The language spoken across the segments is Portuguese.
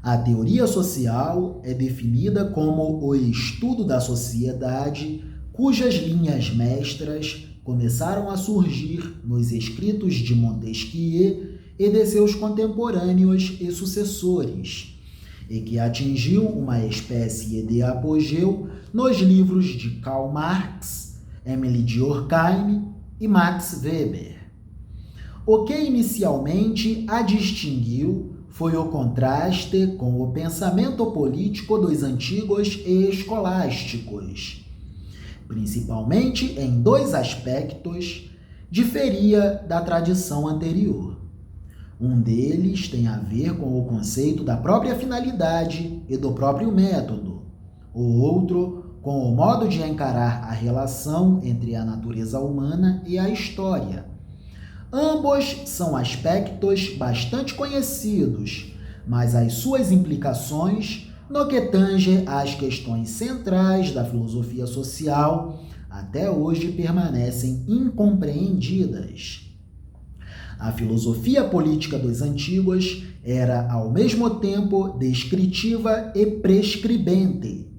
A teoria social é definida como o estudo da sociedade cujas linhas mestras começaram a surgir nos escritos de Montesquieu e de seus contemporâneos e sucessores, e que atingiu uma espécie de apogeu nos livros de Karl Marx, Émile Durkheim e Max Weber. O que inicialmente a distinguiu foi o contraste com o pensamento político dos antigos e escolásticos. Principalmente em dois aspectos, diferia da tradição anterior. Um deles tem a ver com o conceito da própria finalidade e do próprio método. O outro, com o modo de encarar a relação entre a natureza humana e a história. Ambos são aspectos bastante conhecidos, mas as suas implicações, no que tange às questões centrais da filosofia social, até hoje permanecem incompreendidas. A filosofia política dos antigos era, ao mesmo tempo, descritiva e prescribente.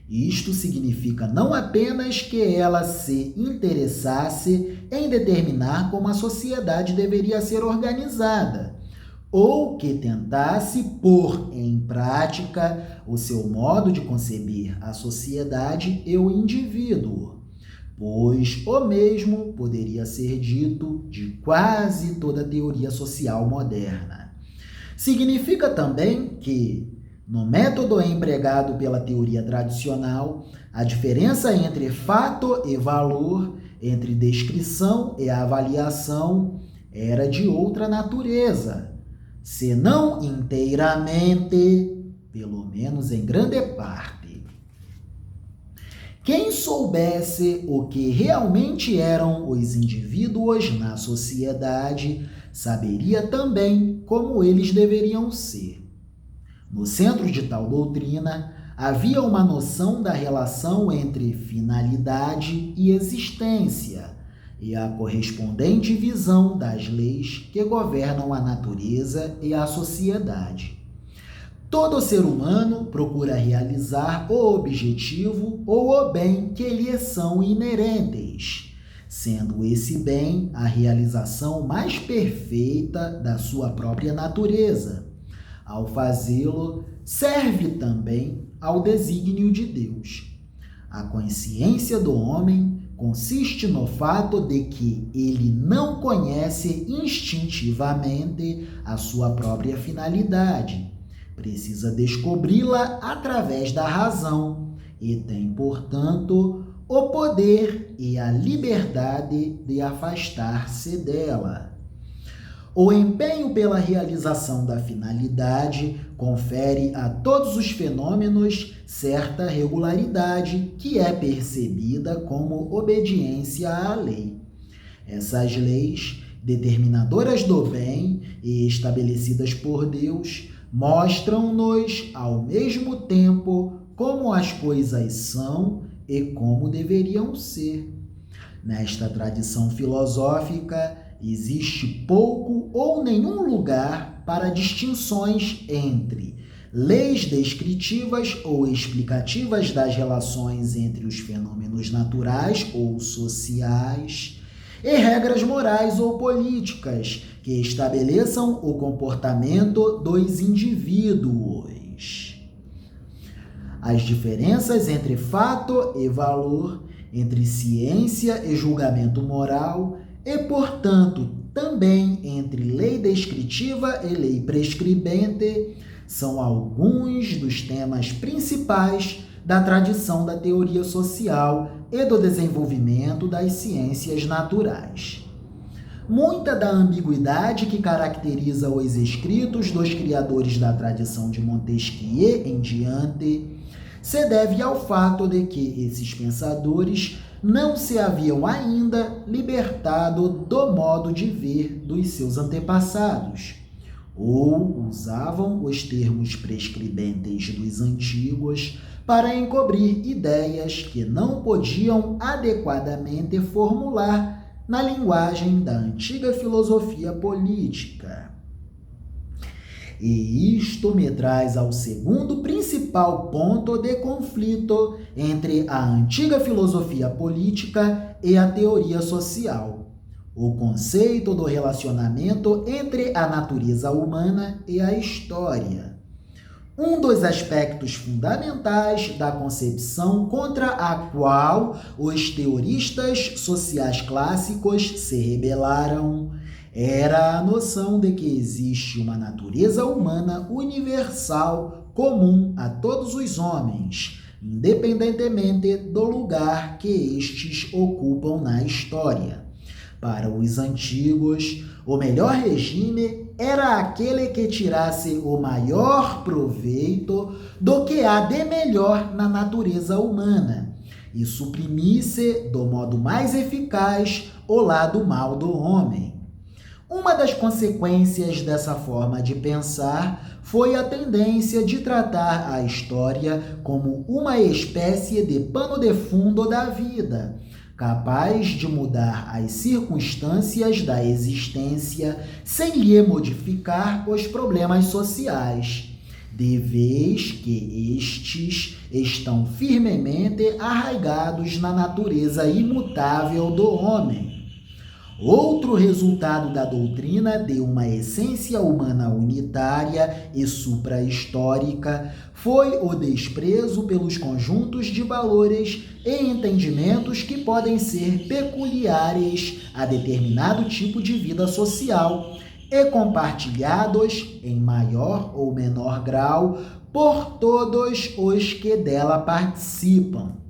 Isto significa não apenas que ela se interessasse em determinar como a sociedade deveria ser organizada, ou que tentasse pôr em prática o seu modo de conceber a sociedade e o indivíduo, pois o mesmo poderia ser dito de quase toda a teoria social moderna. Significa também que, no método empregado pela teoria tradicional, a diferença entre fato e valor, entre descrição e avaliação, era de outra natureza, se não inteiramente, pelo menos em grande parte. Quem soubesse o que realmente eram os indivíduos na sociedade, saberia também como eles deveriam ser. No centro de tal doutrina, havia uma noção da relação entre finalidade e existência e a correspondente visão das leis que governam a natureza e a sociedade. Todo ser humano procura realizar o objetivo ou o bem que lhe são inerentes, sendo esse bem a realização mais perfeita da sua própria natureza. Ao fazê-lo, serve também ao desígnio de Deus. A consciência do homem consiste no fato de que ele não conhece instintivamente a sua própria finalidade. Precisa descobri-la através da razão e tem, portanto, o poder e a liberdade de afastar-se dela. O empenho pela realização da finalidade confere a todos os fenômenos certa regularidade que é percebida como obediência à lei. Essas leis, determinadoras do bem e estabelecidas por Deus, mostram-nos ao mesmo tempo como as coisas são e como deveriam ser. Nesta tradição filosófica, existe pouco ou nenhum lugar para distinções entre leis descritivas ou explicativas das relações entre os fenômenos naturais ou sociais e regras morais ou políticas que estabeleçam o comportamento dos indivíduos. As diferenças entre fato e valor, entre ciência e julgamento moral, e, portanto, também entre lei descritiva e lei prescribente, são alguns dos temas principais da tradição da teoria social e do desenvolvimento das ciências naturais. Muita da ambiguidade que caracteriza os escritos dos criadores da tradição de Montesquieu em diante se deve ao fato de que esses pensadores não se haviam ainda libertado do modo de ver dos seus antepassados, ou usavam os termos prescribentes dos antigos para encobrir ideias que não podiam adequadamente formular na linguagem da antiga filosofia política. E isto me traz ao segundo principal ponto de conflito entre a antiga filosofia política e a teoria social: o conceito do relacionamento entre a natureza humana e a história. Um dos aspectos fundamentais da concepção contra a qual os teoristas sociais clássicos se rebelaram era a noção de que existe uma natureza humana universal comum a todos os homens, independentemente do lugar que estes ocupam na história. Para os antigos, o melhor regime era aquele que tirasse o maior proveito do que há de melhor na natureza humana e suprimisse do modo mais eficaz o lado mau do homem. Uma das consequências dessa forma de pensar foi a tendência de tratar a história como uma espécie de pano de fundo da vida, capaz de mudar as circunstâncias da existência sem lhe modificar os problemas sociais, de vez que estes estão firmemente arraigados na natureza imutável do homem. Outro resultado da doutrina de uma essência humana unitária e supra-histórica foi o desprezo pelos conjuntos de valores e entendimentos que podem ser peculiares a determinado tipo de vida social e compartilhados, em maior ou menor grau, por todos os que dela participam.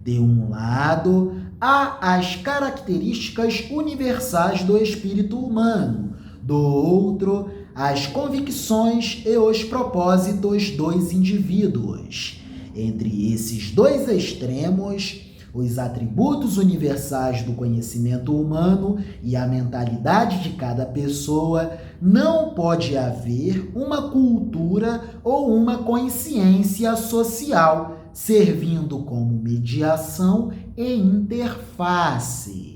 De um lado, há as características universais do espírito humano, do outro, as convicções e os propósitos dos indivíduos. Entre esses dois extremos, os atributos universais do conhecimento humano e a mentalidade de cada pessoa, não pode haver uma cultura ou uma consciência social, servindo como mediação e interface.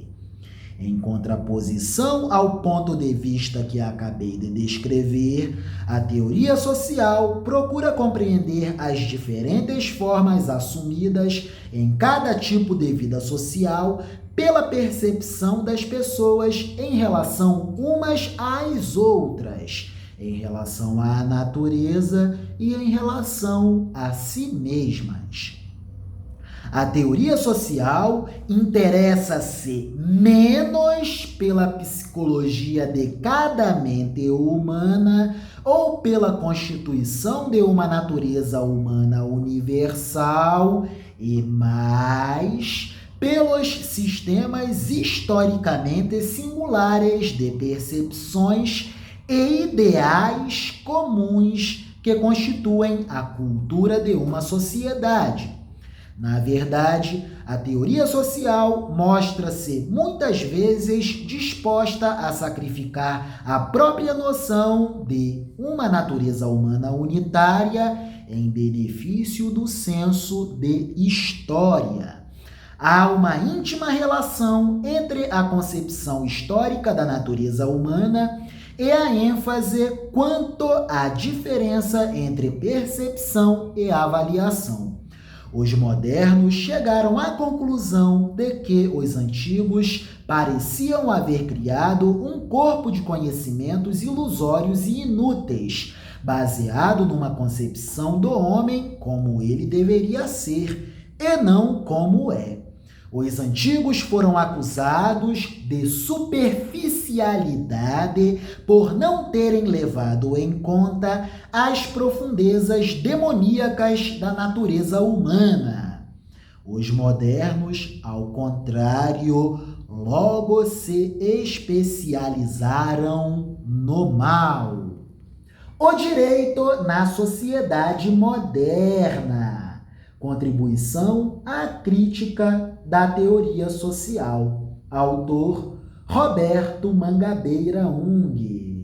Em contraposição ao ponto de vista que acabei de descrever, a teoria social procura compreender as diferentes formas assumidas em cada tipo de vida social pela percepção das pessoas em relação umas às outras, em relação à natureza e em relação a si mesmas. A teoria social interessa-se menos pela psicologia de cada mente humana ou pela constituição de uma natureza humana universal e mais pelos sistemas historicamente singulares de percepções e ideais comuns que constituem a cultura de uma sociedade. Na verdade, a teoria social mostra-se muitas vezes disposta a sacrificar a própria noção de uma natureza humana unitária em benefício do senso de história. Há uma íntima relação entre a concepção histórica da natureza humana e a ênfase quanto à diferença entre percepção e avaliação. Os modernos chegaram à conclusão de que os antigos pareciam haver criado um corpo de conhecimentos ilusórios e inúteis, baseado numa concepção do homem como ele deveria ser e não como é. Os antigos foram acusados de superficialidade por não terem levado em conta as profundezas demoníacas da natureza humana. Os modernos, ao contrário, logo se especializaram no mal. O direito na sociedade moderna. Contribuição à crítica da teoria social. Autor Roberto Mangabeira Ung.